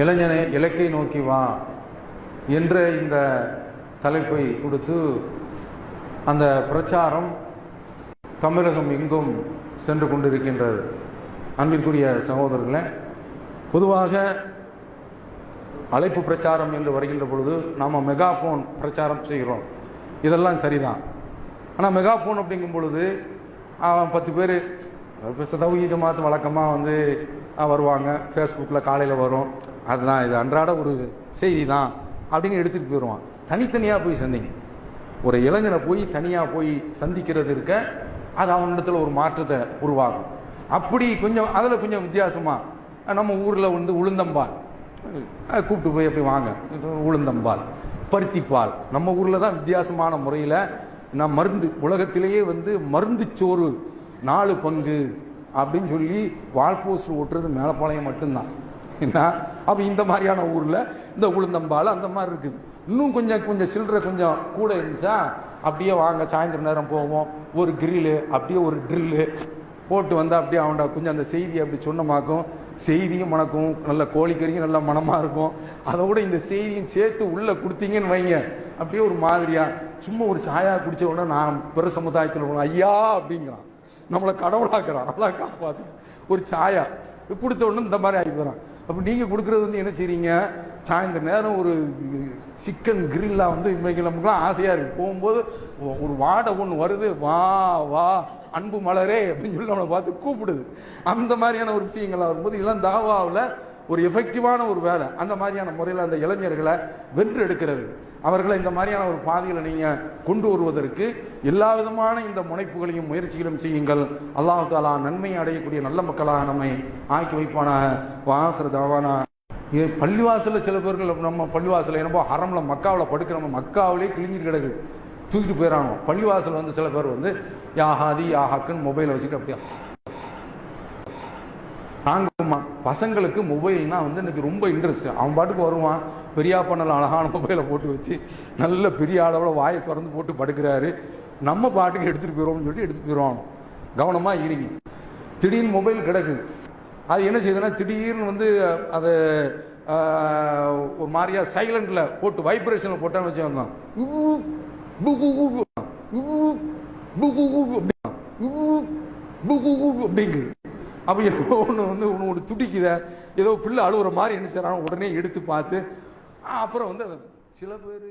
இளைஞனை இலக்கை நோக்கி வா என்ற இந்த தலைப்பை கொடுத்து அந்த பிரச்சாரம் தமிழகம் எங்கும் சென்று கொண்டிருக்கின்றது. அன்பிற்குரிய சகோதரர்களே, பொதுவாக அழைப்பு பிரச்சாரம் என்று வருகின்ற பொழுது நாம் மெகாஃபோன் பிரச்சாரம் செய்கிறோம். இதெல்லாம் சரிதான். ஆனால் மெகாஃபோன் அப்படிங்கும் பொழுது 10 பேர் தௌஹீத் ஜமாத் வழக்கமாக வருவாங்க, ஃபேஸ்புக்கில் காலையில் வரும், அதுதான் இது அன்றாட ஒரு செய்தி தான் அப்படின்னு எடுத்துகிட்டு போயிடுவான். தனித்தனியாக போய் சந்திங்க. ஒரு இளைஞனை போய் தனியாக போய் சந்திக்கிறது இருக்க, அது அவனிடத்தில் ஒரு மாற்றத்தை உருவாகும். அப்படி கொஞ்சம் அதில் கொஞ்சம் வித்தியாசமாக நம்ம ஊரில் உளுந்தம்பால் கூப்பிட்டு போய் அப்படி வாங்க, உளுந்தம்பால் பருத்திப்பால் நம்ம ஊரில் தான் வித்தியாசமான முறையில் நான் மருந்து உலகத்திலேயே மருந்து சோறு 4 பங்கு அப்படின்னு சொல்லி வால்போஸ்டர் ஓட்டுறது மேலப்பாளையம் மட்டும்தான். என்ன அப்போ இந்த மாதிரியான ஊரில் இந்த உளுந்தம்பால் அந்த மாதிரி இருக்குது. இன்னும் கொஞ்சம் சில்லறை கொஞ்சம் கூட இருந்துச்சா அப்படியே வாங்க, சாயந்தரம் நேரம் போவோம், ஒரு கிரில்லு அப்படியே ஒரு ட்ரில்லு போட்டு அப்படியே அவன்டா கொஞ்சம் அந்த செய்தியை அப்படி சொன்னமாக்கும். செய்தியும் மணக்கும், நல்ல கோழிக்கறியும் நல்ல மனமாக இருக்கும். அதோட இந்த செய்தியும் சேர்த்து உள்ளே கொடுத்தீங்கன்னு வைங்க, அப்படியே ஒரு மாதிரியா சும்மா ஒரு சாயா குடிச்ச உடனே நான் பிற சமுதாயத்தில் ஐயா அப்படிங்கிறான், நம்மளை கடவுளாக்குறான், அதான் காப்பாற்று. ஒரு சாயா கொடுத்த உடனே இந்த மாதிரி ஆகி போகிறான். அப்போ நீங்கள் கொடுக்குறது என்ன செய்றீங்க, சாயந்தர நேரம் ஒரு சிக்கன் கிரில்லா இன்றைக்கு நமக்குலாம் ஆசையாக இருக்குது. போகும்போது ஒரு வாடை ஒன்று வருது, வா வா அன்பு மலரே அப்படின்னு சொல்லி நம்மளை பார்த்து கூப்பிடுது. அந்த மாதிரியான ஒரு விஷயங்கள்லாம் வரும்போது இதெல்லாம் தாவாவில் ஒரு எஃபெக்டிவான ஒரு வேலை. அந்த மாதிரியான முறையில் அந்த இளைஞர்களை வென்று எடுக்கிறது, அவர்களை இந்த மாதிரியான ஒரு பாதையில் நீங்கள் கொண்டு வருவதற்கு எல்லா விதமான இந்த முனைப்புகளையும் முயற்சிகளும் செய்யுங்கள். அல்லாஹ் தஆலா நன்மை அடையக்கூடிய நல்ல மக்களாக நம்மை ஆக்கி வைப்பான. வாஹிரு தஅவானா. பள்ளிவாசலில் சில பேர்கள் நம்ம பள்ளிவாசலில் என்னப்போ ஹரமில் மக்காவில் படுக்கிறவங்க மக்காவிலே கிழிஞ்சிட்டு கிடக்கு, தூக்கிட்டு போயிடறாங்க. பள்ளிவாசல் சில பேர் யா ஹாதி யா ஹக்குன்னு மொபைலை வச்சுட்டு அப்படியே தாங்குமா. பசங்களுக்கு மொபைல்னா இன்னைக்கு ரொம்ப இன்ட்ரெஸ்ட். அவன் பாட்டுக்கு வருவான், பெரியாப்பண்ணல அழகான மொபைலை போட்டு வச்சு நல்ல பெரிய அளவில் வாயை திறந்து போட்டு படுக்கிறாரு. நம்ம பாட்டுக்கு எடுத்துகிட்டு போயிடுவோம்னு சொல்லிட்டு எடுத்துகிட்டு போயிடுவாங்க. கவனமாக இருங்க. திடீர்னு மொபைல் கிடக்குது, அது என்ன செய்யுதுன்னா திடீர்னு அதை ஒரு மாதிரியா சைலண்டில் போட்டு வைப்ரேஷனில் போட்டான்னு வச்சுக்கோங்க, அப்படிங்குது. அப்போ ஏதோ ஒன்று துடிக்குத, ஏதோ பிள்ளை அழுகுற மாதிரி என்ன செய்யறாங்க, உடனே எடுத்து பார்த்து அப்புறம் அதை சில பேர்